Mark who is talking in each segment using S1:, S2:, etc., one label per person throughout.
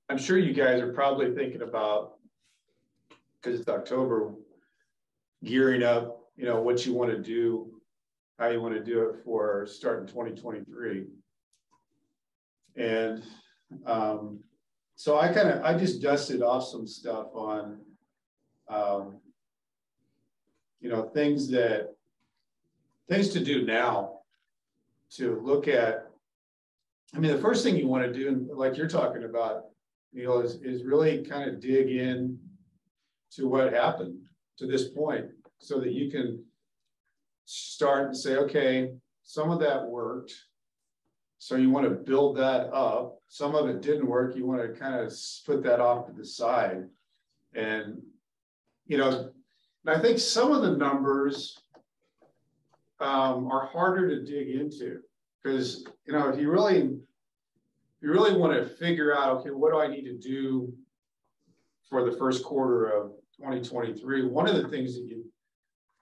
S1: I'm sure you guys are probably thinking about, because it's October, gearing up, what you want to do, how you want to do it for starting 2023. And so I just dusted off some stuff on, things to do now to look at. I mean, the first thing you want to do, like you're talking about, Neil, is really kind of dig in to what happened to this point so that you can start and say, okay, some of that worked. So you want to build that up. Some of it didn't work. You want to kind of put that off to the side. And, I think some of the numbers are harder to dig into because, if you really want to figure out, okay, what do I need to do for the first quarter of 2023? One of the things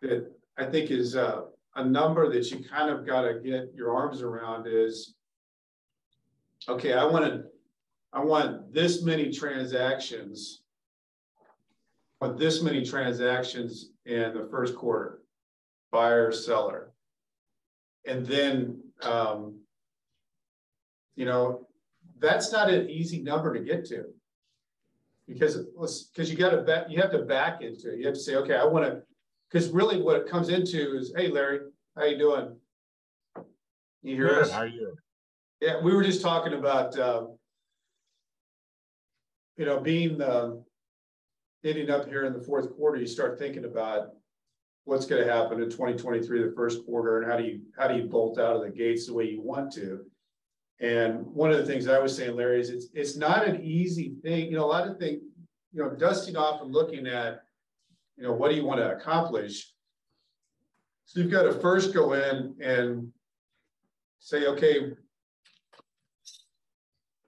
S1: that I think is a number that you kind of got to get your arms around is, okay, I want this many transactions, in the first quarter, buyer, seller. And then, that's not an easy number to get to because you have to back into it. You have to say, okay, I want to, because really what it comes into is, hey, Larry, how you doing? You hear us?
S2: How are you?
S1: Yeah, we were just talking about, being hitting up here in the fourth quarter. You start thinking about what's going to happen in 2023, the first quarter, and how do you bolt out of the gates the way you want to. And one of the things I was saying, Larry, is it's not an easy thing. A lot of things, dusting off and looking at, what do you want to accomplish? So you've got to first go in and say, okay,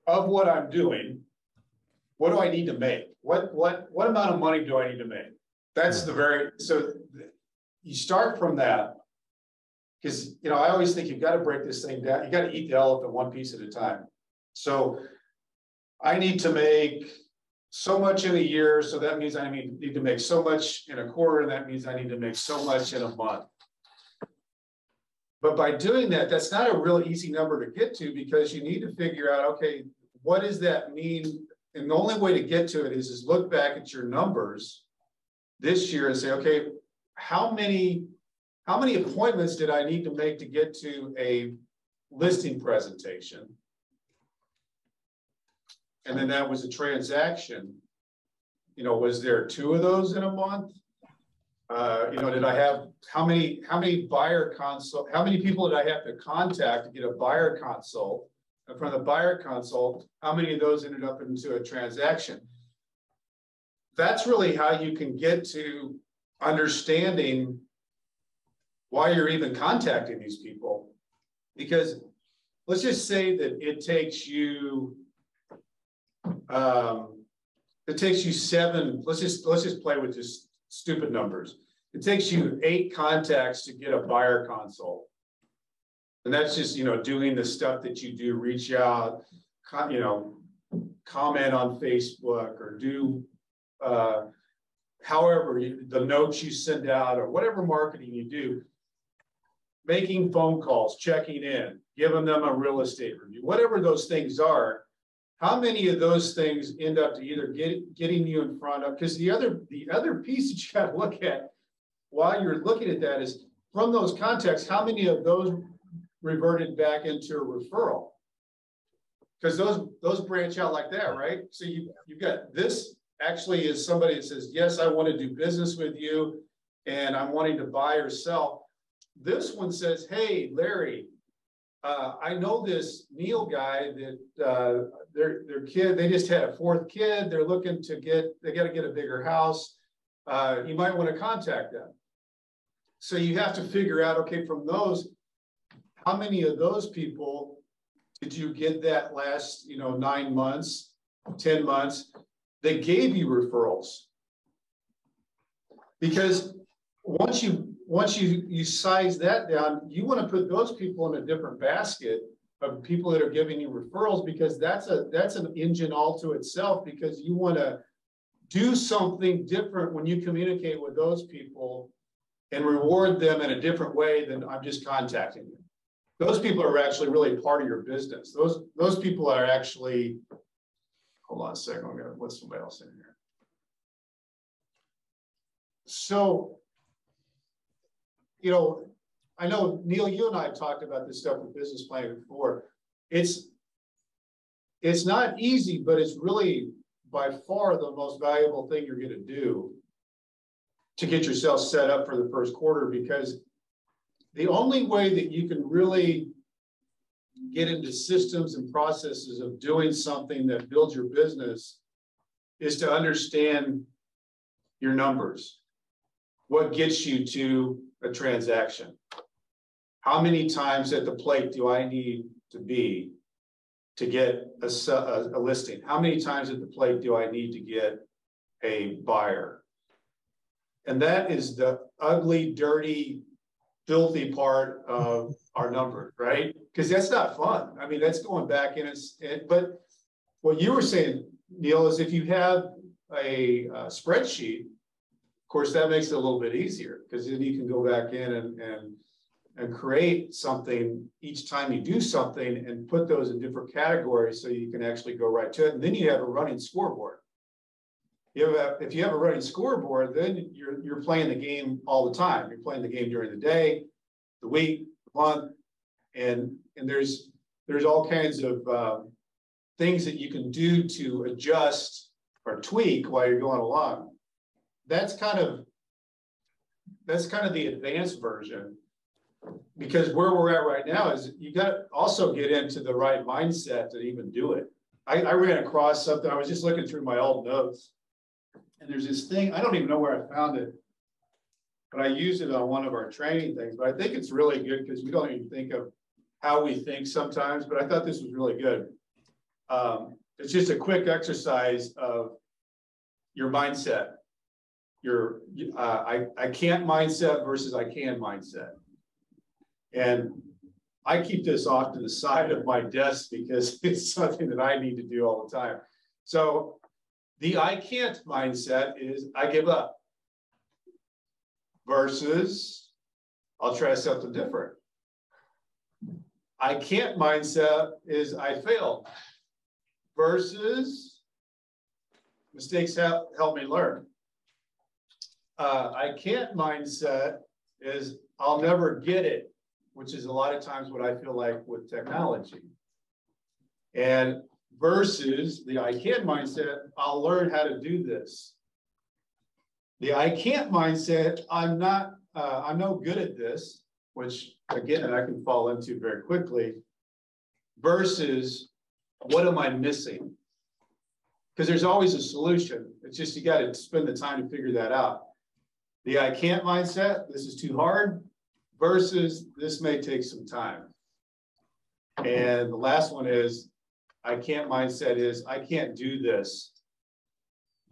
S1: of what I'm doing, what do I need to make? What amount of money do I need to make? That's so you start from that because, I always think you've got to break this thing down. You got to eat the elephant one piece at a time. So I need to make so much in a year. So that means I need to make so much in a quarter. And that means I need to make so much in a month. But by doing that, that's not a real easy number to get to because you need to figure out, okay, what does that mean? And the only way to get to it is look back at your numbers this year and say, okay, how many appointments did I need to make to get to a listing presentation? And then that was a transaction. Was there 2 of those in a month? Did I have how many buyer consult? How many people did I have to contact to get a buyer consult? And from the buyer consult, how many of those ended up into a transaction? That's really how you can get to understanding why you're even contacting these people. Because let's just say that it takes you 7, let's just play with just stupid numbers. It takes you 8 contacts to get a buyer consult. And that's just, doing the stuff that you do, reach out, comment on Facebook or do however the notes you send out or whatever marketing you do, making phone calls, checking in, giving them a real estate review, whatever those things are. How many of those things end up to either getting you in front of, because the other piece that you got to look at while you're looking at that is from those contacts, how many of those reverted back into a referral? Because those branch out like that, right? So you've got this actually is somebody that says, yes, I want to do business with you and I'm wanting to buy or sell. This one says, hey, Larry, I know this Neil guy that their kid, they just had a 4th kid. They're looking to they got to get a bigger house. You might want to contact them. So you have to figure out, okay, from those, how many of those people did you get that last, 9 months, 10 months? They gave you referrals. Because once you size that down, you want to put those people in a different basket of people that are giving you referrals, because that's an engine all to itself, because you want to do something different when you communicate with those people and reward them in a different way than I'm just contacting you. Those people are actually really part of your business. Those people are actually, hold on a second, I'm gonna put somebody else in here. So, you know, I know, Neil, you and I have talked about this stuff with business planning before. It's not easy, but it's really by far the most valuable thing you're going to do to get yourself set up for the first quarter, because the only way that you can really get into systems and processes of doing something that builds your business is to understand your numbers. What gets you to a transaction? How many times at the plate do I need to be to get a listing? How many times at the plate do I need to get a buyer? And that is the ugly, dirty, filthy part of our numbers, right? Because that's not fun. I mean, that's going back in. But what you were saying, Neil, is if you have a spreadsheet, of course, that makes it a little bit easier, because then you can go back in and create something each time you do something and put those in different categories so you can actually go right to it. And then you have a running scoreboard. If you have a running scoreboard, then you're playing the game all the time. You're playing the game during the day, the week, the month, and there's all kinds of things that you can do to adjust or tweak while you're going along. That's kind of the advanced version, because where we're at right now is you got to also get into the right mindset to even do it. I ran across something. I was just looking through my old notes, and there's this thing, I don't even know where I found it, but I used it on one of our training things. But I think it's really good because we don't even think of how we think sometimes, but I thought this was really good. It's just a quick exercise of your mindset. Your I can't mindset versus I can mindset. And I keep this off to the side of my desk because it's something that I need to do all the time. So the I can't mindset is I give up versus I'll try something different. I can't mindset is I failed versus mistakes help me learn. I can't mindset is I'll never get it, which is a lot of times what I feel like with technology. And versus the I can mindset, I'll learn how to do this. The I can't mindset, I'm no good at this, which again, I can fall into very quickly, versus what am I missing? Because there's always a solution. It's just, you got to spend the time to figure that out. The I can't mindset, this is too hard, versus this may take some time. And the last one is, I can't mindset is, I can't do this,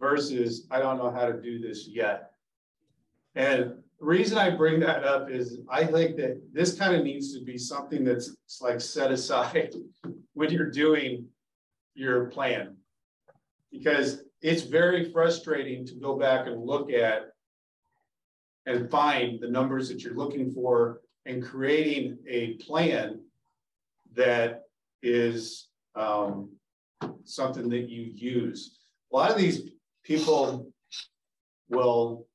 S1: versus I don't know how to do this yet. And the reason I bring that up is I think that this kind of needs to be something that's like set aside when you're doing your plan, because it's very frustrating to go back and look at and find the numbers that you're looking for and creating a plan that is something that you use. A lot of these people will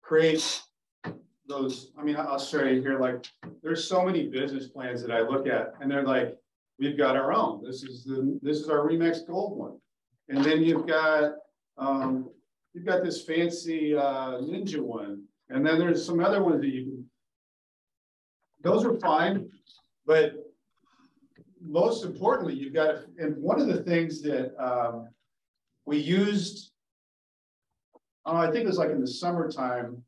S1: create those, I mean, I'll show you here, like there's so many business plans that I look at and they're like, we've got our own. This is our Remix Gold one. And then you've got this fancy Ninja one. And then there's some other ones that you can, those are fine, but most importantly, you've got to, and one of the things that we used, I think it was like in the summertime,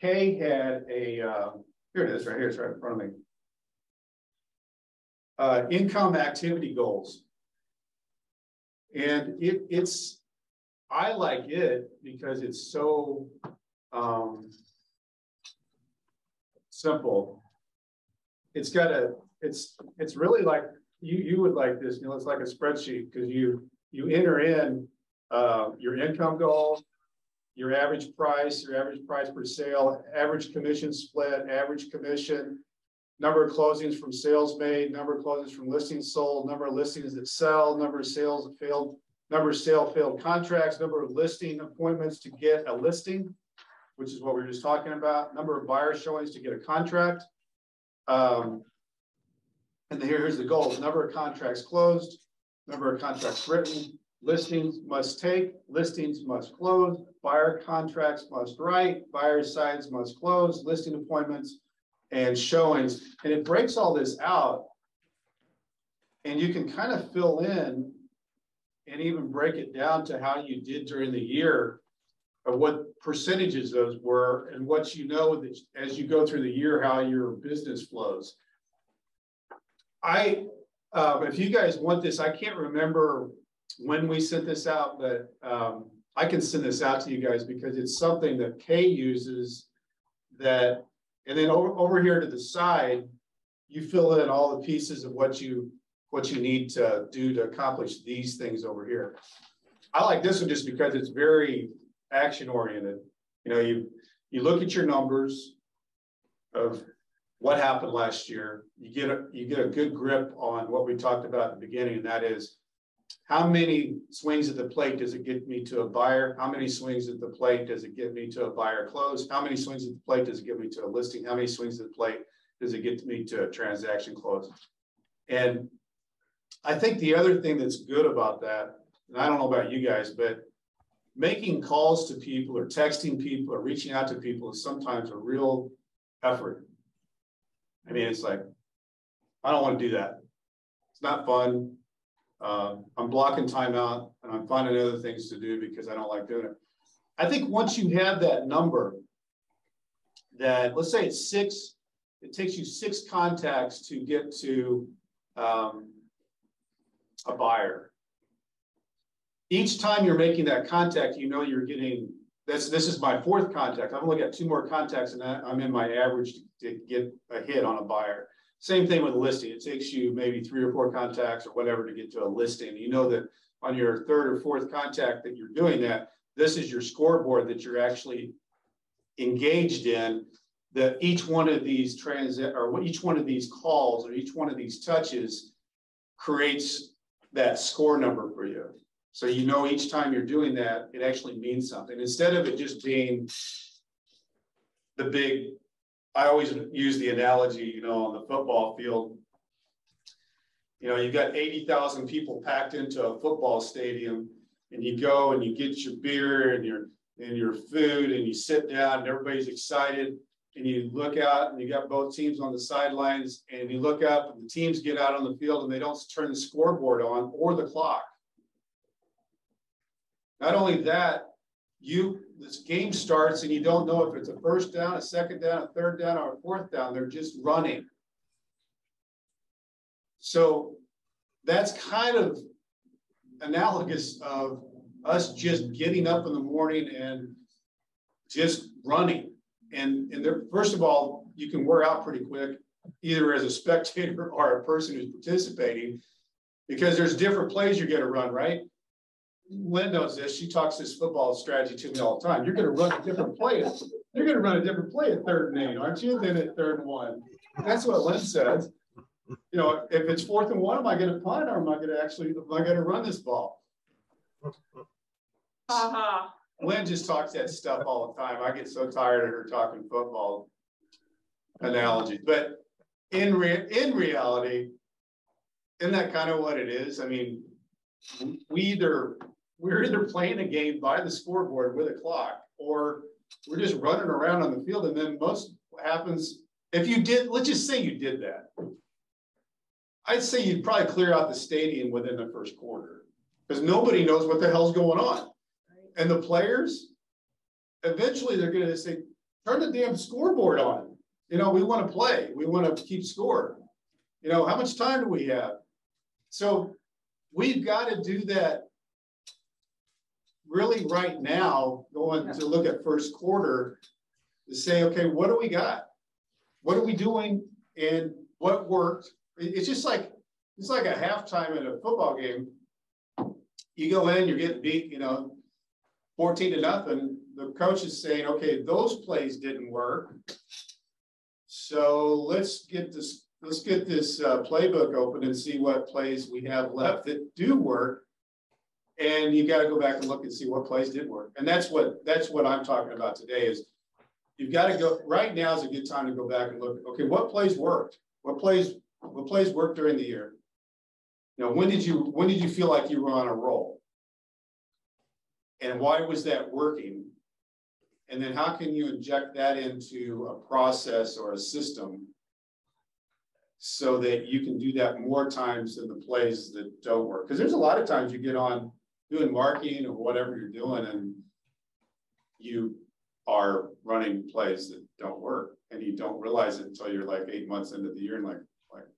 S1: Kay had a, here it is right here, it's right in front of me. Income activity goals. And I like it because it's so simple. It's got it's really like you would like this, you know, it's like a spreadsheet because you enter in your income goal, your average price per sale, average commission split, average commission, number of closings from sales made, number of closings from listings sold, number of listings that sell, number of sales that failed, number of failed contracts, number of listing appointments to get a listing, which is what we were just talking about, number of buyer showings to get a contract. And here's the goals: number of contracts closed, number of contracts written, listings must take, listings must close, buyer contracts must write, buyer sides must close, listing appointments and showings. And it breaks all this out, and you can kind of fill in and even break it down to how you did during the year, of what percentages those were, and what you know that as you go through the year, how your business flows. If you guys want this, I can't remember when we sent this out, but I can send this out to you guys because it's something that Kay uses that, and then over here to the side, you fill in all the pieces of what you need to do to accomplish these things over here. I like this one just because it's very action oriented. You know, you look at your numbers of what happened last year. You get a good grip on what we talked about at the beginning, and that is how many swings at the plate does it get me to a buyer? How many swings at the plate does it get me to a buyer close? How many swings at the plate does it get me to a listing? How many swings at the plate does it get me to a transaction close? And I think the other thing that's good about that, and I don't know about you guys, but making calls to people or texting people or reaching out to people is sometimes a real effort. I mean, it's like, I don't want to do that. It's not fun. I'm blocking time out and I'm finding other things to do because I don't like doing it. I think once you have that number, that let's say it's 6, it takes you 6 contacts to get to a buyer. Each time you're making that contact, you know you're getting, this is my 4th contact. I've only got 2 more contacts and I'm in my average to get a hit on a buyer. Same thing with a listing. It takes you maybe 3 or 4 contacts or whatever to get to a listing. You know that on your 3rd or 4th contact that you're doing that, this is your scoreboard that you're actually engaged in, that each one of these each one of these calls or each one of these touches creates that score number for you. So you know each time you're doing that, it actually means something. Instead of it just being the big, I always use the analogy, you know, on the football field, you know, you've got 80,000 people packed into a football stadium, and you go and you get your beer and your food and you sit down and everybody's excited, and you look out and you got both teams on the sidelines, and you look up and the teams get out on the field and they don't turn the scoreboard on or the clock. Not only that, this game starts and you don't know if it's a 1st down, a 2nd down, a 3rd down, or a 4th down. They're just running. So that's kind of analogous of us just getting up in the morning and just running. And first of all, you can wear out pretty quick, either as a spectator or a person who's participating, because there's different plays you're going to run, right? Lynn knows this. She talks this football strategy to me all the time. You're going to run a different play. You're going to run a different play at 3rd and 8, aren't you? Than at 3rd and 1. That's what Lynn says. You know, if it's 4th and 1, am I going to punt or am I going to run this ball? Lynn just talks that stuff all the time. I get so tired of her talking football analogies. But in reality, isn't that kind of what it is? I mean, we're either playing a game by the scoreboard with a clock, or we're just running around on the field. And then most happens, if you did, let's just say you did that, I'd say you'd probably clear out the stadium within the 1st quarter, because nobody knows what the hell's going on. And the players, eventually they're going to say, turn the damn scoreboard on. You know, we want to play. We want to keep score. You know, how much time do we have? So we've got to do that really right now, going to look at 1st quarter, to say, okay, what do we got? What are we doing? And what worked? it's just like, it's like a halftime in a football game. You go in, you're getting beat, 14-0. The coach is saying, okay, those plays didn't work. So let's get this playbook open and see what plays we have left that do work. And you got to go back and look and see what plays did work. And that's what I'm talking about today is you've got to go, right now is a good time to go back and look, okay, what plays worked? What plays worked during the year? When did you feel like you were on a roll? And why was that working? And then how can you inject that into a process or a system so that you can do that more times than the plays that don't work? Because there's a lot of times you get on doing marketing or whatever you're doing and you are running plays that don't work and you don't realize it until you're like 8 months into the year and like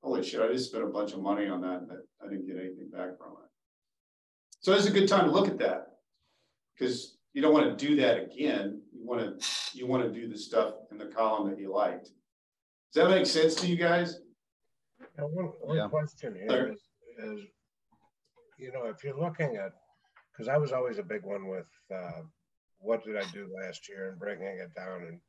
S1: holy shit, I just spent a bunch of money on that and I didn't get anything back from it. So it's a good time to look at that because you don't want to do that again. You want to do the stuff in the column that you liked. Does that make sense to you guys?
S2: Now, one question here is, if you're looking at, because I was always a big one with what did I do last year and breaking it down, and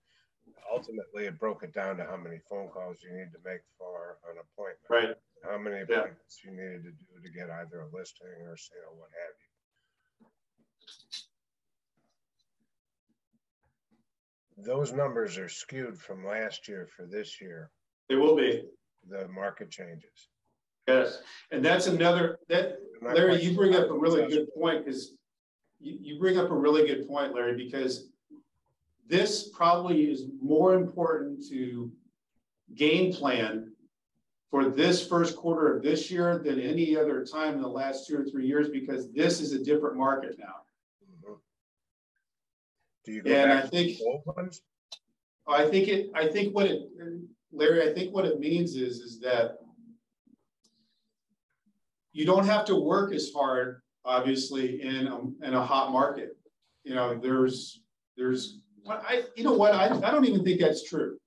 S2: ultimately it broke it down to how many phone calls you need to make for an appointment,
S1: right?
S2: How many appointments you needed to do to get either a listing or a sale, what have you. Those numbers are skewed from last year for this year.
S1: They will be.
S2: The market changes.
S1: Yes, and that's another, Larry, you bring up a really good point because you bring up a really good point, Larry, because this probably is more important to game plan for this first quarter of this year than any other time in the last 2 or 3 years, because this is a different market now.
S2: Mm-hmm. Do you go back to the old ones?
S1: Larry, I think what it means is that you don't have to work as hard, obviously, in a hot market. There's I don't even think that's true.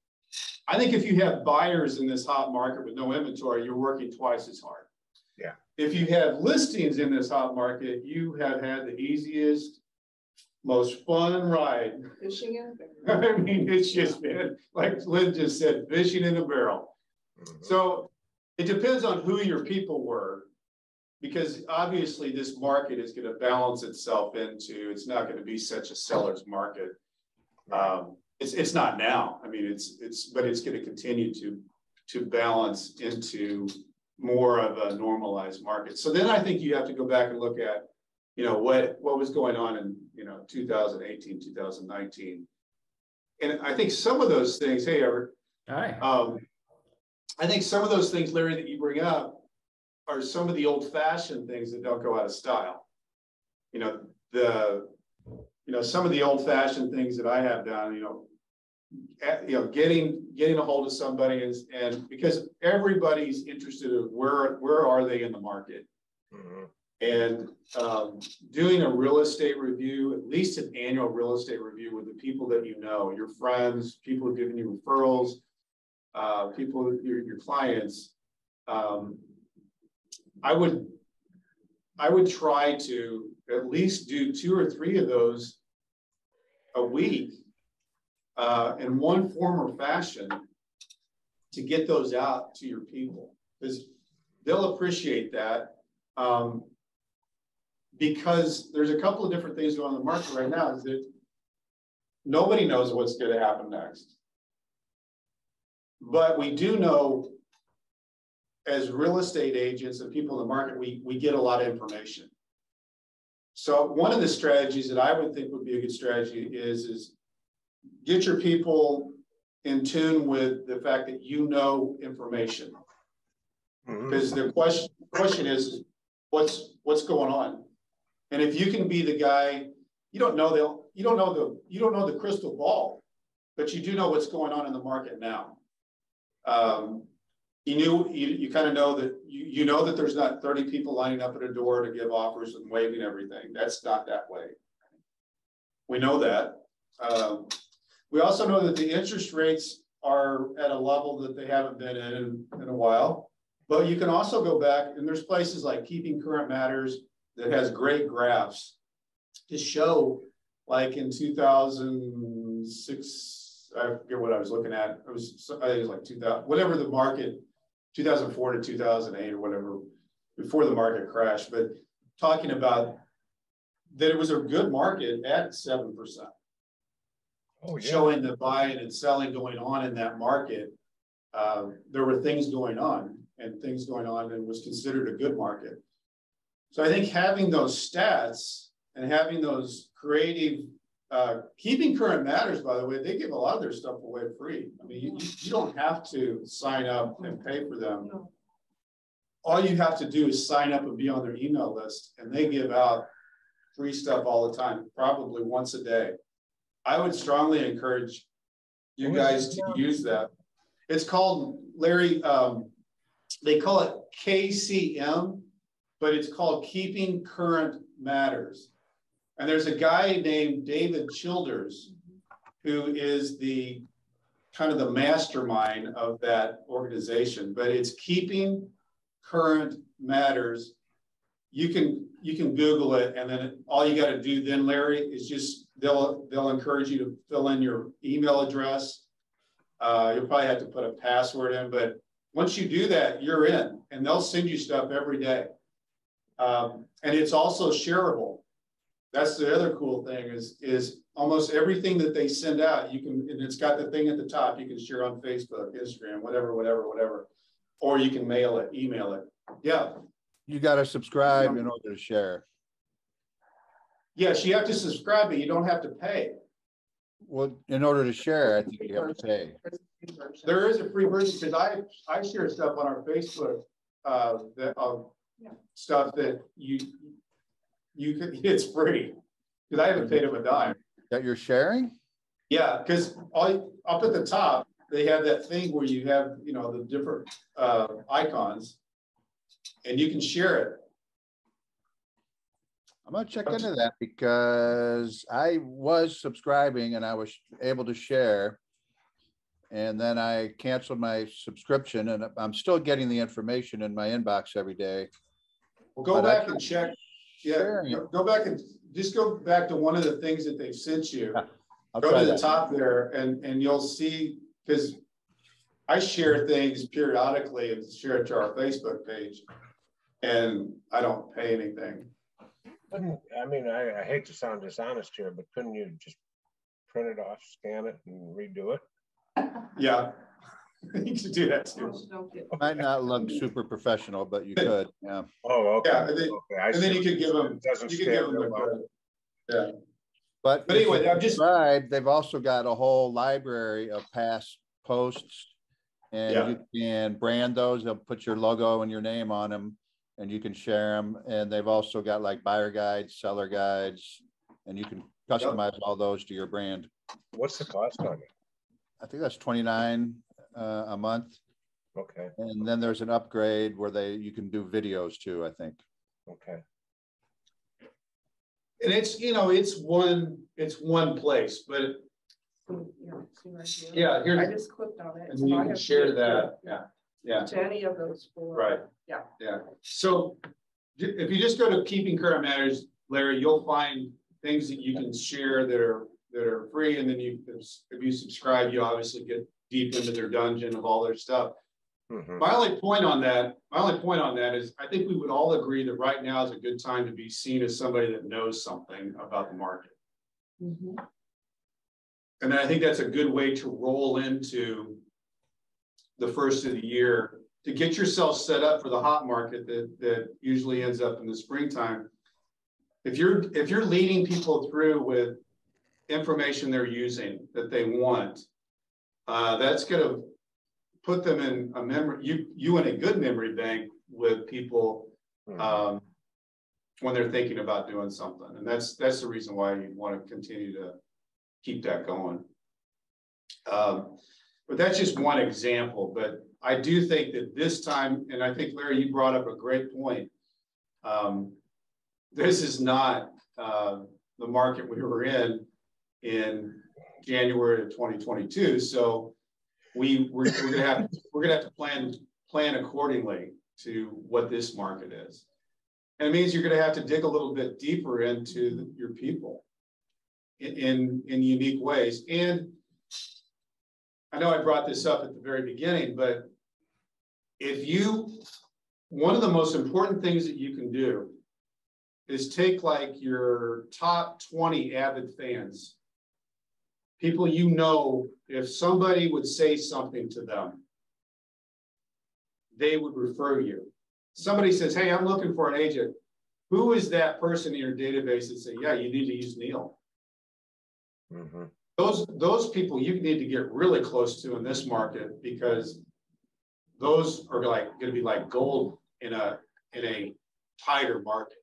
S1: I think if you have buyers in this hot market with no inventory, you're working twice as hard.
S2: Yeah.
S1: If you have listings in this hot market, you have had the easiest, most fun ride.
S3: Fishing in a barrel.
S1: I mean, it's just been, like Lynn just said, fishing in a barrel. Mm-hmm. So it depends on who your people were, because obviously this market is going to balance itself into, it's not going to be such a seller's market. It's not now. I mean, but it's going to continue to balance into more of a normalized market. So then I think you have to go back and look at, what was going on in, 2018, 2019. And I think some of those things, hey, Everett.
S4: Hi.
S1: I think some of those things, Larry, that you bring up are some of the old-fashioned things that don't go out of style. Some of the old-fashioned things that I have done, getting a hold of somebody and because everybody's interested in where are they in the market. Mm-hmm. And doing a real estate review, at least an annual real estate review with the people that your friends, people who've given you referrals, people, your clients. I would try to at least do 2 or 3 of those a week in one form or fashion to get those out to your people, because they'll appreciate that. Because there's a couple of different things going on in the market right now. Is that nobody knows what's going to happen next. But we do know, as real estate agents and people in the market, we get a lot of information. So one of the strategies that I would think would be a good strategy is get your people in tune with the fact that information. Because the question is what's going on. And if you can be the guy, you don't know the crystal ball, but you do know what's going on in the market now. You kind of know that you know that there's not 30 people lining up at a door to give offers and waving everything. That's not that way. We know that. We also know that the interest rates are at a level that they haven't been in a while. But you can also go back, and there's places like Keeping Current Matters that has great graphs to show, like in 2006, I forget what I was looking at. I think it was like 2000, whatever the market, 2004 to 2008 or whatever, before the market crashed, but talking about that it was a good market at 7%. Oh, yeah. Showing the buying and selling going on in that market. There were things going on, and it was considered a good market. So I think having those stats and having those creative, Keeping Current Matters, by the way, they give a lot of their stuff away free. I mean, you don't have to sign up and pay for them. All you have to do is sign up and be on their email list, and they give out free stuff all the time, probably once a day. I would strongly encourage you guys to use that. It's called, Larry, they call it KCM, but it's called Keeping Current Matters. And there's a guy named David Childers who is the kind of the mastermind of that organization, but it's Keeping Current Matters. You can Google it, and then all you got to do then, Larry, is just they'll encourage you to fill in your email address. You'll probably have to put a password in, but once you do that, you're in, and they'll send you stuff every day. And it's also shareable. That's the other cool thing is almost everything that they send out, you can, and it's got the thing at the top, you can share on Facebook, Instagram, whatever, or you can mail it, email it. Yeah.
S3: You got to subscribe in order to share.
S1: Yes, you have to subscribe, but you don't have to pay.
S3: Well, in order to share, I think you have to pay.
S1: There is a free version because I share stuff on our Facebook stuff that you can, it's free because I haven't paid them a dime.
S3: That you're sharing?
S1: Yeah, because up at the top they have that thing where you have the different icons, and you can share it.
S3: I'm gonna check into that because I was subscribing and I was able to share, and then I canceled my subscription, and I'm still getting the information in my inbox every day.
S1: Well, go back and check. Yeah, go back and just go back to one of the things that they've sent you. Go to the top there, and you'll see, because I share things periodically and share it to our Facebook page, and I don't pay anything.
S2: I mean, I hate to sound dishonest here, but couldn't you just print it off, scan it, and redo it?
S1: Yeah, you could do that too.
S3: Might not look super professional, but you could. Yeah.
S2: Oh, okay.
S1: Yeah, and then you could give them. You could give them the credit. Yeah.
S3: But
S1: anyway, I'm just.
S3: They've also got a whole library of past posts, and you can brand those. They'll put your logo and your name on them, and you can share them. And they've also got like buyer guides, seller guides, and you can customize all those to your brand.
S2: What's the cost on it?
S3: I think that's $29 a month.
S2: Okay.
S3: And then there's an upgrade where you can do videos too, I think.
S2: Okay.
S1: And it's it's one place, but yeah, here
S4: I just clicked on it.
S1: And so you can share that. Yeah.
S4: To any of those four.
S1: Right.
S4: Yeah.
S1: Yeah. So if you just go to Keeping Current Matters, Larry, you'll find things that you can share that are free, and then if you subscribe, you obviously get deep into their dungeon of all their stuff. Mm-hmm. My only point on that is I think we would all agree that right now is a good time to be seen as somebody that knows something about the market. Mm-hmm. And I think that's a good way to roll into the first of the year to get yourself set up for the hot market that usually ends up in the springtime. If you're leading people through with information they're using that they want, that's going to put them in a memory, you in a good memory bank with people when they're thinking about doing something. And that's the reason why you want to continue to keep that going. But that's just one example. But I do think that this time, and I think, Larry, you brought up a great point. This is not the market we were in January of 2022. So we're gonna have to plan accordingly. to what this market is. And it means you're going to have to dig a little bit deeper into your people in unique ways. And I know I brought this up at the very beginning, but one of the most important things that you can do is take like your top 20 avid fans, people you know, if somebody would say something to them, they would refer you. Somebody says, hey, I'm looking for an agent. Who is that person in your database that say, yeah, you need to use Neil?
S2: Mm-hmm.
S1: Those people you need to get really close to in this market, because those are like going to be like gold in a tighter market.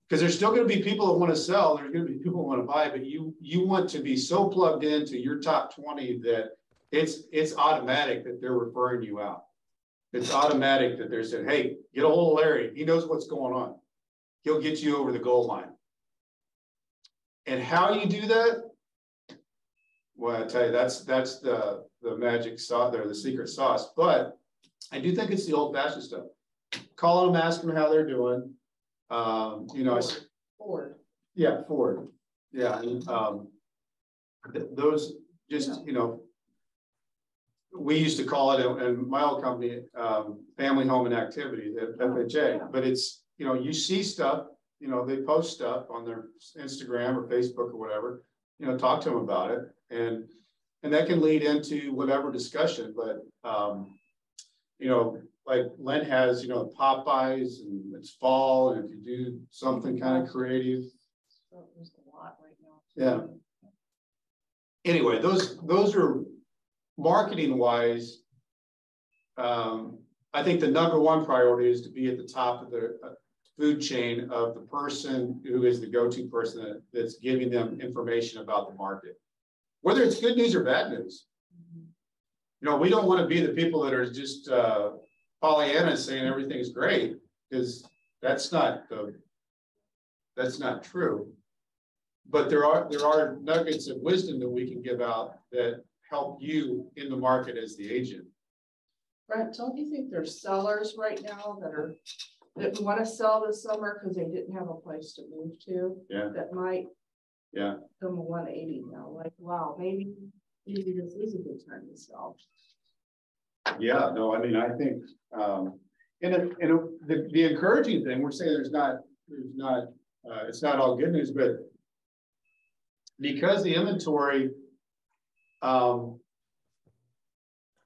S1: Because there's still going to be people that want to sell, there's going to be people who want to buy, but you want to be so plugged into your top 20 that it's automatic that they're referring you out. It's automatic that they're saying, hey, get a hold of Larry. He knows what's going on. He'll get you over the goal line. And how you do that? Well, I tell you, that's the magic sauce there, the secret sauce. But I do think it's the old-fashioned stuff. Calling them, asking them how they're doing. You know,
S4: Ford.
S1: Yeah, Ford. Yeah, and, those just, you know, we used to call it in my old company, family, home, and activity, the FHA. But it's, you know, you see stuff, you know, they post stuff on their Instagram or Facebook or whatever, you know, talk to them about it. And that can lead into whatever discussion. But, you know, like Len has, you know, Popeyes, and it's fall, and if you do something kind of creative.
S4: So there's a lot right now.
S1: Yeah. Anyway, those are marketing wise. I think the #1 priority is to be at the top of the food chain of the person who is the go-to person that's giving them information about the market, whether it's good news or bad news. You know, we don't want to be the people that are just Pollyanna saying everything's great, because that's not true. But there are nuggets of wisdom that we can give out that help you in the market as the agent.
S4: Brent, don't you think there's sellers right now that want to sell this summer because they didn't have a place to move to?
S1: Yeah.
S4: That might,
S1: yeah,
S4: come a 180 now. Like, wow, maybe this is a good time to sell.
S1: Yeah, no, I mean, I think, the encouraging thing, we're saying it's not all good news, but because the inventory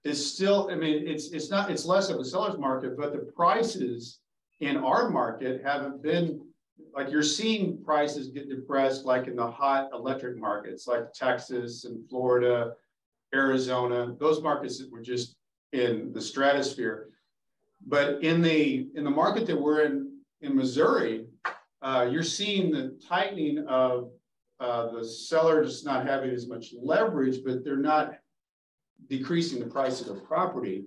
S1: is still, I mean, it's less of a seller's market, but the prices in our market haven't been, like, you're seeing prices get depressed, like in the hot electric markets, like Texas and Florida, Arizona, those markets that were just in the stratosphere. But in the market that we're in Missouri, you're seeing the tightening of the seller just not having as much leverage, but they're not decreasing the price of the property.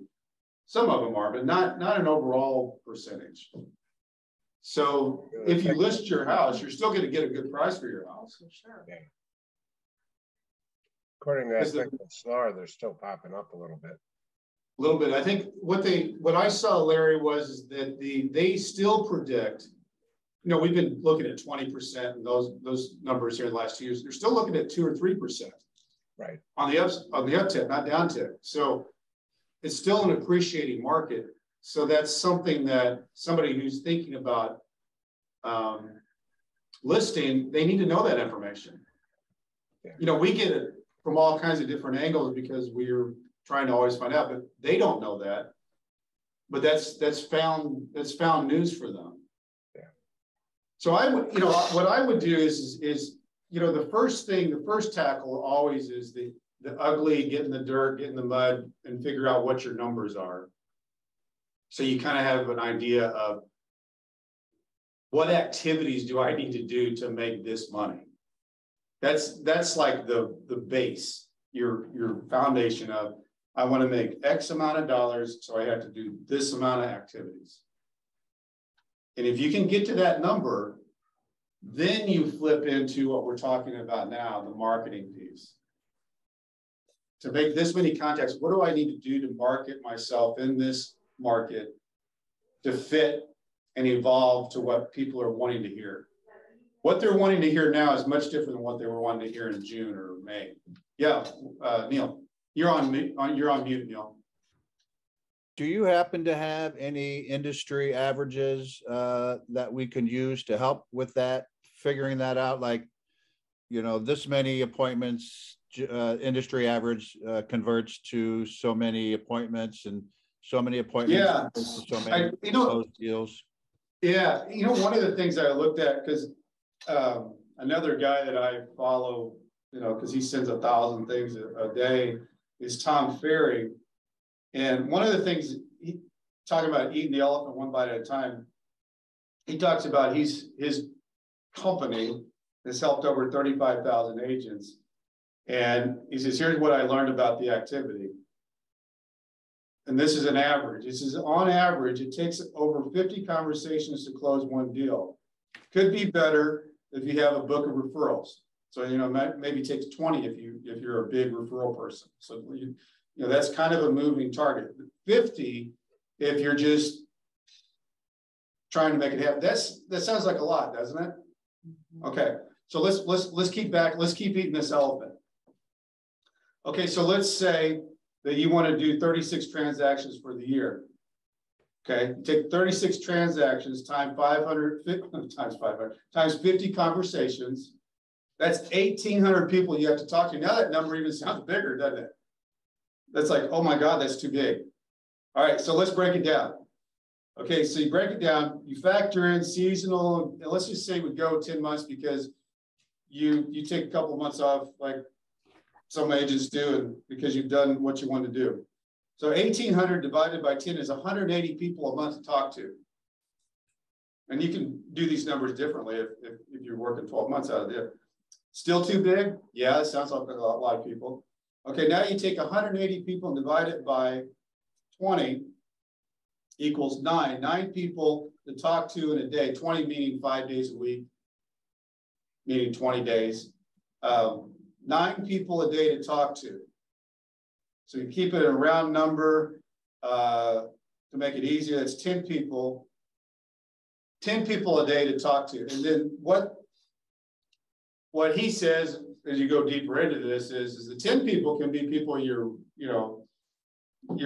S1: Some of them are, but not an overall percentage. So if you list your house, you're still going to get a good price for your house.
S4: For sure.
S2: Yeah. According to that thing with SNAR, they're still popping up a little bit.
S1: A little bit. I think what I saw, Larry, was that they still predict, you know, we've been looking at 20% and those numbers here in the last 2 years. They're still looking at 2 or 3%. Right. On the uptick, not downtick. So it's still an appreciating market. So that's something that somebody who's thinking about listing, they need to know that information. Yeah. You know, we get it from all kinds of different angles because we're trying to always find out, but they don't know that. But that's found news for them. Yeah. So I would, you know, what I would do is you know, the first tackle always is the ugly, get in the dirt, get in the mud, and figure out what your numbers are. So you kind of have an idea of what activities do I need to do to make this money. That's like the base, your foundation of, I want to make X amount of dollars, so I have to do this amount of activities. And if you can get to that number, then you flip into what we're talking about now, the marketing piece. To make this many contacts, what do I need to do to market myself in this market to fit and evolve to what people are wanting to hear. What they're wanting to hear now is much different than what they were wanting to hear in June or May. Yeah, Neil, you're on mute, Neil.
S3: Do you happen to have any industry averages that we can use to help with that, figuring that out? Like, you know, this many appointments, industry average converts to so many appointments, and so many appointments.
S1: Yeah,
S3: so many deals.
S1: Yeah, you know, one of the things I looked at, because another guy that I follow, you know, because he sends 1,000 things a day, is Tom Ferry. And one of the things, he talking about eating the elephant one bite at a time, he talks about his company has helped over 35,000 agents. And he says, here's what I learned about the activity. And this is an average. This is on average, it takes over 50 conversations to close one deal. Could be better if you have a book of referrals. So, you know, maybe it takes 20 if you're a big referral person. So, you know, that's kind of a moving target. 50 if you're just trying to make it happen. That sounds like a lot, doesn't it? Okay, so let's keep eating this elephant. Okay, so let's say that you want to do 36 transactions for the year. Okay, take 36 transactions times 500 times 500 times 50 conversations. That's 1,800 people you have to talk to. Now that number even sounds bigger, doesn't it? That's like, oh my God, that's too big. All right, so let's break it down. Okay, so you break it down, you factor in seasonal, and let's just say we go 10 months because you take a couple of months off like some agents do, and because you've done what you want to do. So 1,800 divided by 10 is 180 people a month to talk to. And you can do these numbers differently if you're working 12 months out of it. Still too big? Yeah, it sounds like a lot of people. Okay, now you take 180 people and divide it by 20 equals 9. 9 people to talk to in a day, 20 meaning 5 days a week, meaning 20 days. 9 people a day to talk to. So you keep it a round number to make it easier. That's 10 people. 10 people a day to talk to. And then what he says as you go deeper into this is the 10 people can be people you're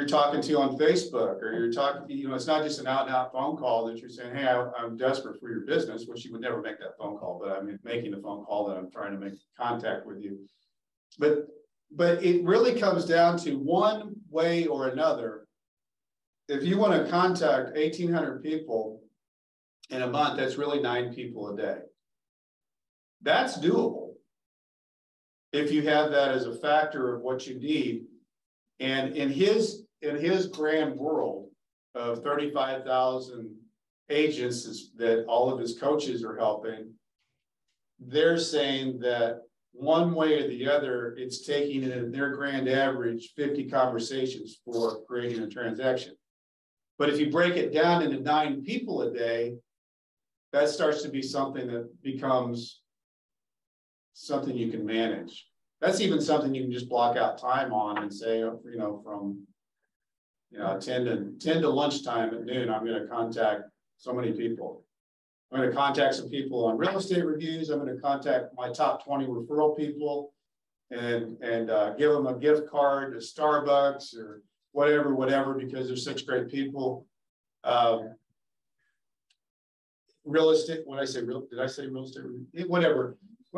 S1: talking to on Facebook, or you're talking, you know, it's not just an out and out phone call that you're saying, hey, I'm desperate for your business, which you would never make that phone call, but I'm making the phone call that I'm trying to make contact with you. But it really comes down to one way or another. If you want to contact 1,800 people in a month, that's really 9 people a day. That's doable if you have that as a factor of what you need. And in his grand world of 35,000 agents that all of his coaches are helping, they're saying that one way or the other, it's taking in their grand average 50 conversations for creating a transaction. But if you break it down into 9 people a day, that starts to be something that becomes something you can manage. That's even something you can just block out time on and say, you know, from 10 to lunchtime at noon, I'm going to contact so many people. I'm going to contact some people on real estate reviews. I'm going to contact my top 20 referral people and give them a gift card to Starbucks or whatever, because they're such great people. Real estate, did I say real estate review? Whatever.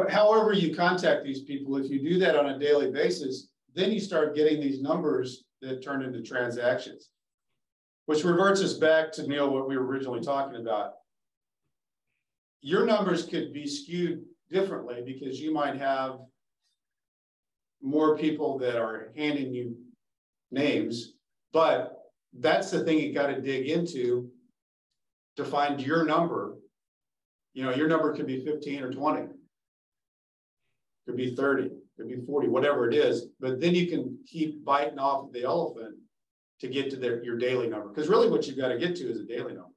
S1: However you contact these people, if you do that on a daily basis, then you start getting these numbers that turn into transactions, which reverts us back to, Neil, what we were originally talking about. Your numbers could be skewed differently because you might have more people that are handing you names, but that's the thing you got to dig into to find your number. You know, your number could be 15 or 20. Could be 30, could be 40, whatever it is. But then you can keep biting off the elephant to get to your daily number. Because really what you've got to get to is a daily number.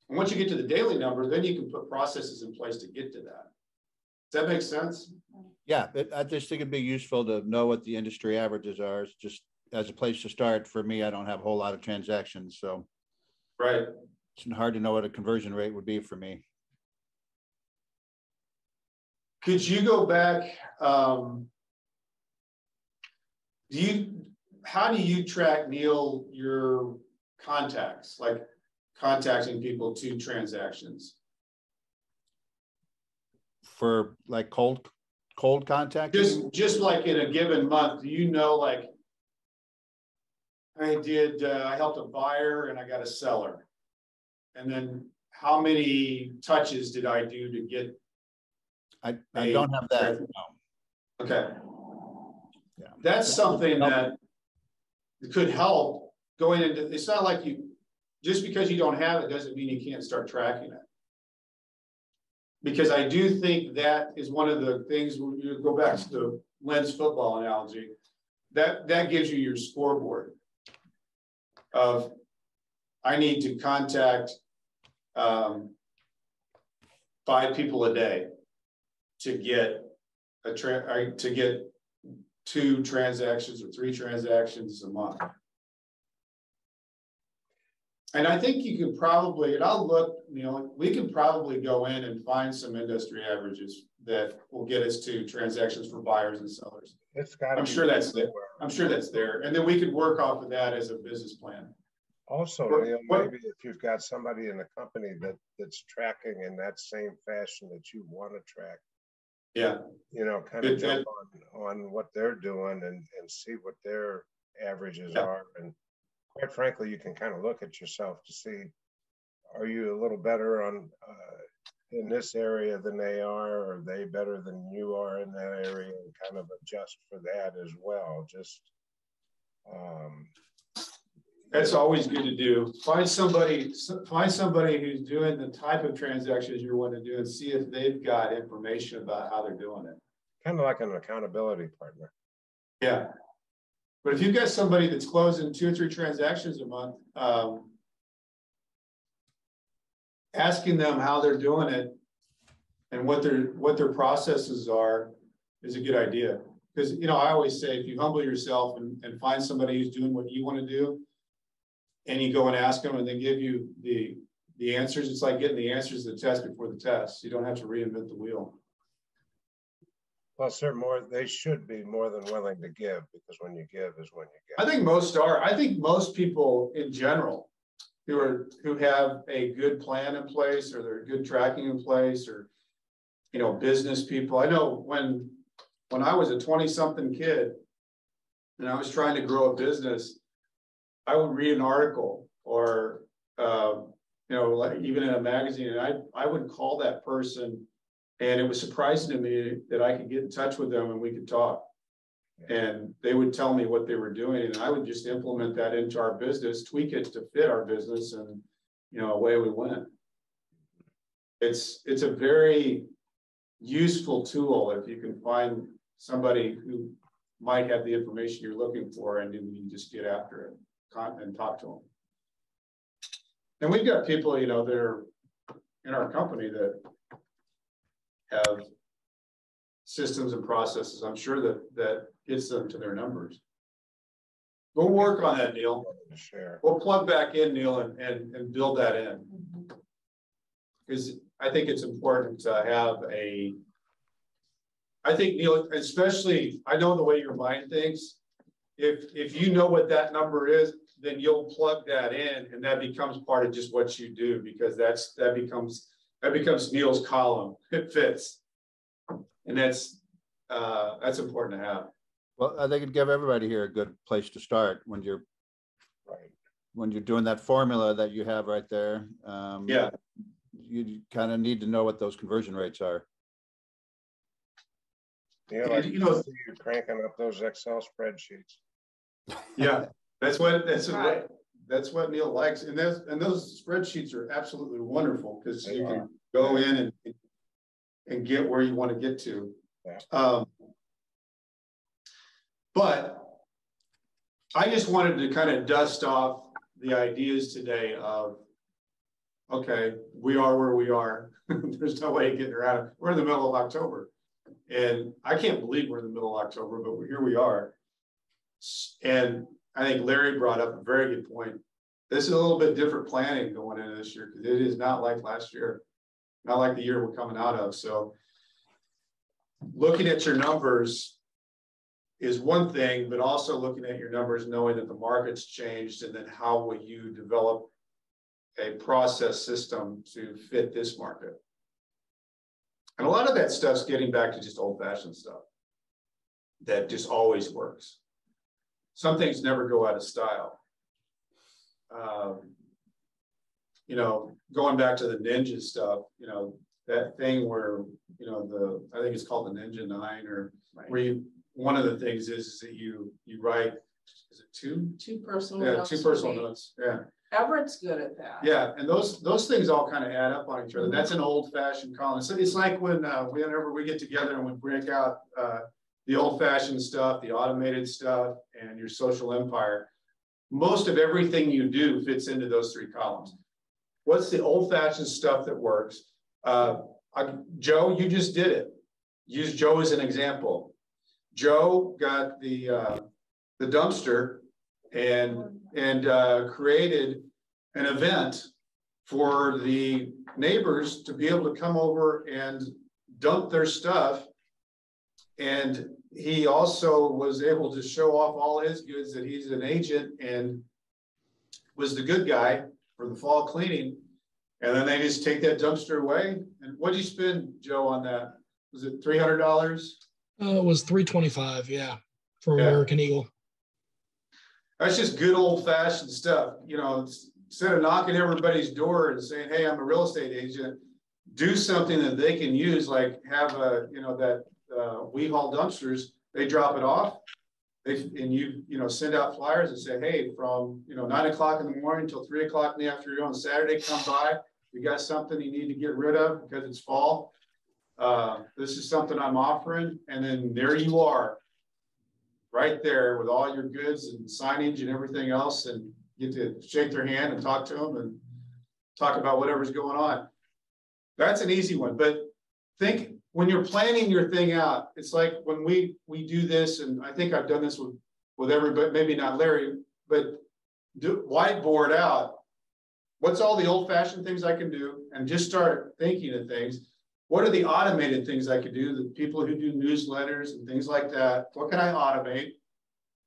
S1: And once you get to the daily number, then you can put processes in place to get to that. Does that make sense?
S3: Yeah, I just think it'd be useful to know what the industry averages are. It's just as a place to start, for me, I don't have a whole lot of transactions, so.
S1: Right.
S3: It's hard to know what a conversion rate would be for me.
S1: Could you go back, how do you track, Neil, your contacts, like contacting people to transactions? For
S3: like cold contact?
S1: Just like in a given month, do you know, like, I helped a buyer and I got a seller. And then how many touches did I do to get? I don't have that. No. Okay. Yeah. That's something that could help going into, it's not like just because you don't have it doesn't mean you can't start tracking it. Because I do think that is one of the things, when you go back to the Lens football analogy, that gives you your scoreboard of, I need to contact 5 people a day to get to get 2 transactions or 3 transactions a month. And I think you could probably, and I'll look, we could probably go in and find some industry averages that will get us to transactions for buyers and sellers. I'm sure that's there. I'm sure that's there. And then we could work off of that as a business plan.
S2: Also, Neil, maybe if you've got somebody in the company that's tracking in that same fashion that you want to track. Yeah. Kind of jump on what they're doing and see what their averages are. And quite frankly, you can kind of look at yourself to see, are you a little better on in this area than they are? Or are they better than you are in that area? And kind of adjust for that as well. Just
S1: that's always good to do. Find somebody who's doing the type of transactions you want to do and see if they've got information about how they're doing it.
S2: Kind of like an accountability partner.
S1: Yeah. But if you've got somebody that's closing 2 or 3 transactions a month, asking them how they're doing it and what their processes are is a good idea. Because I always say, if you humble yourself and find somebody who's doing what you want to do, and you go and ask them and they give you the answers, it's like getting the answers to the test before the test. You don't have to reinvent the wheel.
S2: Plus, they should be more than willing to give, because when you give is when you get.
S1: I think most are. I think most people in general who have a good plan in place, or they're good tracking in place, or business people. I know when I was a 20-something kid and I was trying to grow a business, I would read an article or like even in a magazine, and I would call that person. And it was surprising to me that I could get in touch with them and we could talk. And they would tell me what they were doing, and I would just implement that into our business, tweak it to fit our business, and away we went. It's a very useful tool if you can find somebody who might have the information you're looking for, and then you just get after it and talk to them. And we've got people, that are in our company that have systems and processes. I'm sure that gets them to their numbers. We'll work on that, Neil. Sure. We'll plug back in, Neil, and build that in. Because I think it's important to have I think, Neil, especially, I know the way you're buying things. If you know what that number is, then you'll plug that in, and that becomes part of just what you do, because that becomes Neil's column. It fits, and that's important to have.
S3: Well, I think it'd give everybody here a good place to start when you're doing that formula that you have right there. Yeah, you kind of need to know what those conversion rates are.
S2: Yeah, you're cranking up those Excel spreadsheets.
S1: Yeah, that's what Neil likes, and those spreadsheets are absolutely wonderful, because you can go in and get where you want to get to. Yeah. But I just wanted to kind of dust off the ideas today of, okay, we are where we are. There's no way of getting around it. We're in the middle of October, and I can't believe we're in the middle of October, but here we are. And I think Larry brought up a very good point. This is a little bit different planning going into this year because it is not like last year, not like the year we're coming out of. So looking at your numbers is one thing, but also looking at your numbers, knowing that the market's changed, and then how will you develop a process system to fit this market. And a lot of that stuff's getting back to just old-fashioned stuff that just always works. Some things never go out of style. You know, going back to the Ninja stuff, you know, that thing where, you know, I think it's called the Ninja 9, or where you, one of the things is that you write, is it two personal notes? 2 personal notes. Yeah.
S4: Everett's good at that.
S1: Yeah, and those things all kind of add up on each other. That's an old-fashioned column. So it's like when whenever we get together and we break out the old-fashioned stuff, the automated stuff, and your social empire. Most of everything you do fits into those 3 columns. What's the old-fashioned stuff that works? Joe, you just did it. Use Joe as an example. Joe got the dumpster and created an event for the neighbors to be able to come over and dump their stuff. And he also was able to show off all his goods, that he's an agent and was the good guy for the fall cleaning. And then they just take that dumpster away. And what did you spend, Joe, on that? Was it $300?
S5: It was $325, yeah, for American Eagle.
S1: That's just good old fashioned stuff. You know, instead of knocking everybody's door and saying, hey, I'm a real estate agent, do something that they can use, like have a, you know, that we haul dumpsters, they drop it off. And you send out flyers and say, hey, from, 9 o'clock in the morning till 3 o'clock in the afternoon on Saturday, come by. We got something you need to get rid of because it's fall. This is something I'm offering. And then there you are, right there with all your goods and signage and everything else, and get to shake their hand and talk to them and talk about whatever's going on. That's an easy one. But think, when you're planning your thing out, it's like when we do this, and I think I've done this with everybody, maybe not Larry, but whiteboard out what's all the old-fashioned things I can do, and just start thinking of things. What are the automated things I could do? The people who do newsletters and things like that, what can I automate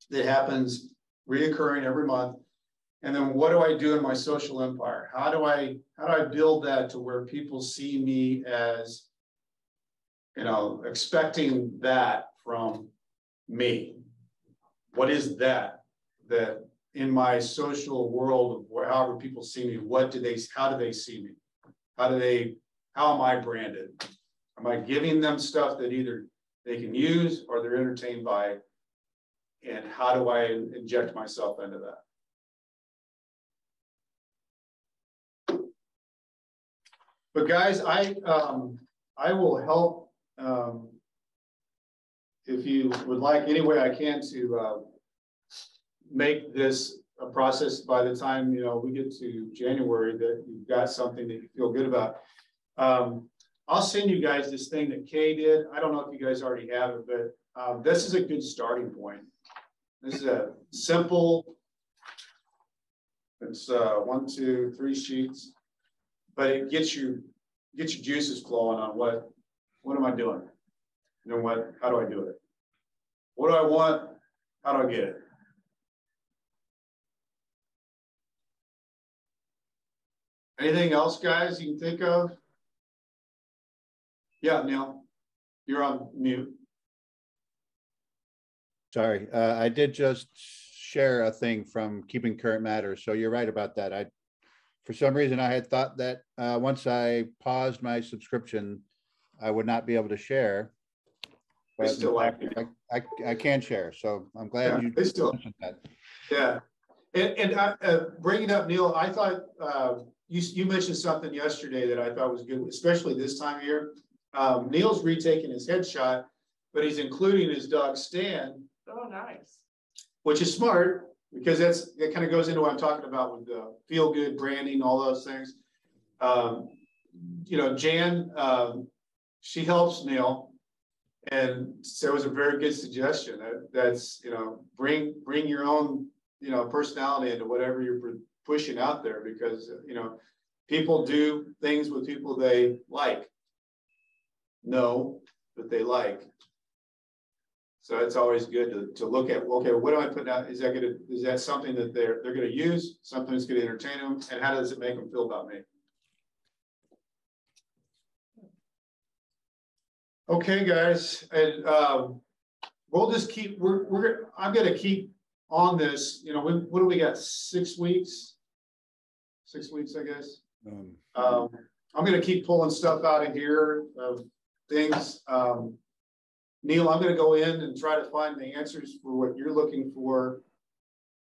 S1: that happens reoccurring every month? And then what do I do in my social empire? How do I build that to where people see me as, expecting that from me? What is that in my social world, or however people see me, how do they see me? How am I branded? Am I giving them stuff that either they can use or they're entertained by? And how do I inject myself into that? But guys, I will help if you would like, any way I can, to make this a process by the time we get to January, that you've got something that you feel good about. I'll send you guys this thing that Kay did. I don't know if you guys already have it, but this is a good starting point. This is a simple, it's 1, 2, 3 sheets, but it gets your juices flowing on what am I doing? How do I do it? What do I want? How do I get it? Anything else, guys, you can think of? Yeah, Neil, you're on mute.
S3: Sorry, I did just share a thing from Keeping Current Matters. So you're right about that. For some reason, I had thought that once I paused my subscription, I would not be able to share. But
S1: still
S3: I can share. So I'm glad you mentioned that.
S1: Yeah, and bringing up Neil, I thought you mentioned something yesterday that I thought was good, especially this time of year. Neil's retaking his headshot, but he's including his dog Stan.
S4: Oh, nice. Which
S1: is smart, because that kind of goes into what I'm talking about with the feel good branding, all those things. Jan, she helps Neil, and so it was a very good suggestion. That's bring your own you know, personality into whatever you're pushing out there, because, you know, people do things with people they like. No, but they like. So it's always good to look at, okay, what am I putting out? Is that something that they're gonna use, something that's gonna entertain them, and how does it make them feel about me? Okay, guys, and we'll just keep. I'm gonna keep on this. You know, what do we got? 6 weeks. 6 weeks, I guess. I'm gonna keep pulling stuff out of here of things. Neil, I'm gonna go in and try to find the answers for what you're looking for.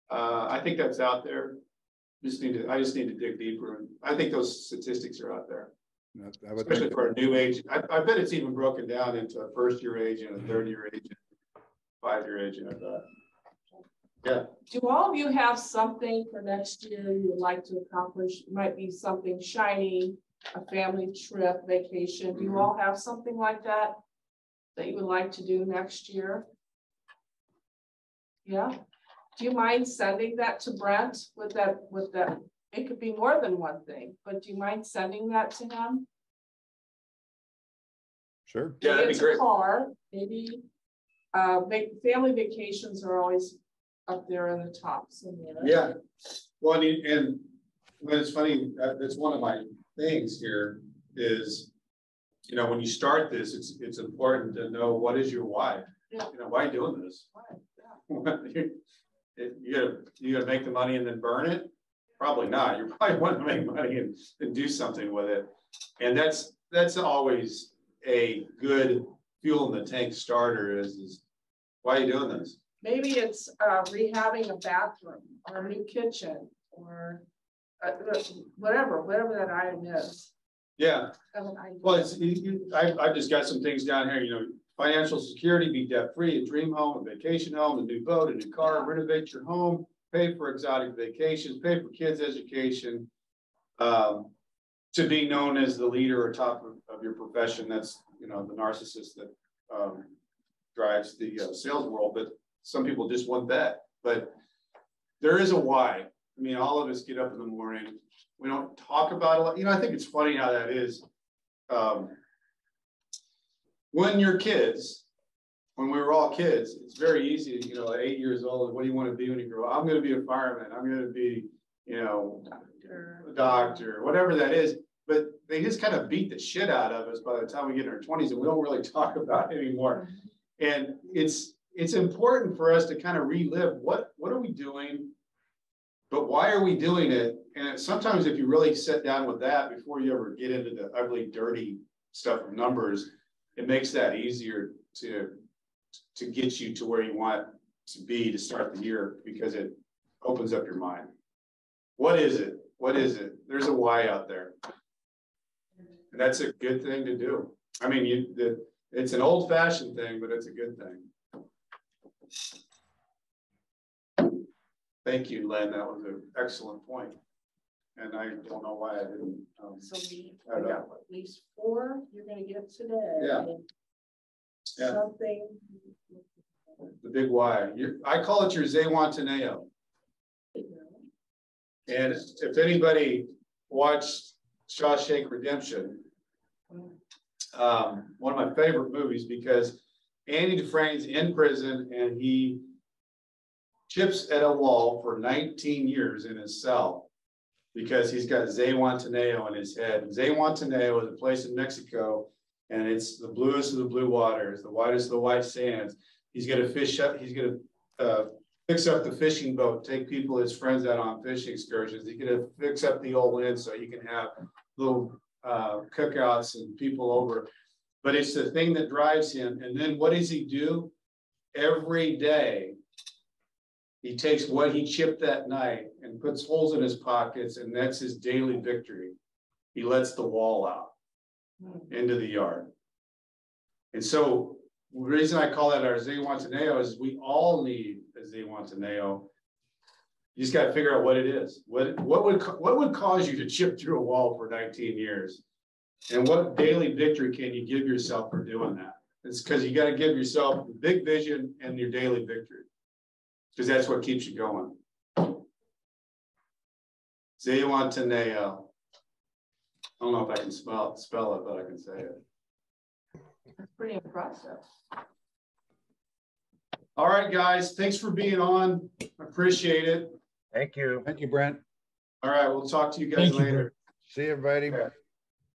S1: I think that's out there. I just need to dig deeper, and I think those statistics are out there. Especially for a new agent. I bet it's even broken down into a first-year agent, a third-year agent, 5-year agent, I thought. Yeah.
S4: Do all of you have something for next year you would like to accomplish? It might be something shiny, a family trip, vacation. Do you all have something like that you would like to do next year? Yeah. Do you mind sending that to Brent with that? It could be more than one thing, but do you mind sending that to him?
S3: Sure.
S1: Yeah, that'd be great.
S4: A car, maybe. Family vacations are always up there in the top somewhere.
S1: Yeah. Well, and when it's funny, that's one of my things here is, you know, when you start this, it's important to know what is your why. Yeah. You know, why are you doing this? Why? Yeah. you gotta make the money and then burn it. Probably not. You probably want to make money and do something with it. And that's always a good fuel in the tank starter is why are you doing this?
S4: Maybe it's rehabbing a bathroom or a new kitchen or whatever that item is.
S1: Yeah. Well, I've just got some things down here, you know, financial security, be debt free, a dream home, a vacation home, a new boat, a new car, renovate your home, pay for exotic vacations, pay for kids' education, to be known as the leader or top of your profession. That's, you know, the narcissist that drives the sales world. But some people just want that. But there is a why. I mean, all of us get up in the morning. We don't talk about it a lot. You know, I think it's funny how that is. When you're kids, when we were all kids, it's very easy, you know, at 8 years old, what do you want to be when you grow up? I'm going to be a fireman. I'm going to be, you know, a doctor, whatever that is. But they just kind of beat the shit out of us by the time we get in our 20s, and we don't really talk about it anymore. And it's important for us to kind of relive what are we doing, but why are we doing it? And sometimes if you really sit down with that before you ever get into the ugly, dirty stuff of numbers, it makes that easier to get you to where you want to be to start the year, because it opens up your mind. What is it? What is it? There's a why out there. And that's a good thing to do. I mean, it's an old-fashioned thing, but it's a good thing. Thank you, Len. That was an excellent point. And I don't know why I didn't.
S4: So we got at least 4 you're going to get today.
S1: Yeah. Yeah.
S4: Something.
S1: The big why. I call it your Zewantaneo. And if anybody watched Shawshank Redemption, one of my favorite movies, because Andy Dufresne's in prison and he chips at a wall for 19 years in his cell because he's got Zewantaneo in his head. And Zewantaneo is a place in Mexico, and it's the bluest of the blue waters, the whitest of the white sands. He's going to fish up. He's going to fix up the fishing boat, take people, his friends, out on fishing excursions. He's going to fix up the old inn so you can have little cookouts and people over. But it's the thing that drives him. And then what does he do? Every day, he takes what he chipped that night and puts holes in his pockets, and that's his daily victory. He lets the wall out into the yard. And so the reason I call that our Zewantaneo is we all need a Zewantaneo. You just got to figure out what it is. What would cause you to chip through a wall for 19 years? And what daily victory can you give yourself for doing that? It's because you got to give yourself the big vision and your daily victory, because that's what keeps you going. Zihuatanejo. I don't know if I can spell it, but I can say it.
S4: That's pretty impressive.
S1: All right, guys. Thanks for being on. Appreciate it.
S2: Thank you.
S3: Thank you, Brent.
S1: All right, we'll talk to you guys
S5: Thank you,
S1: later.
S3: See you, everybody.
S1: Okay.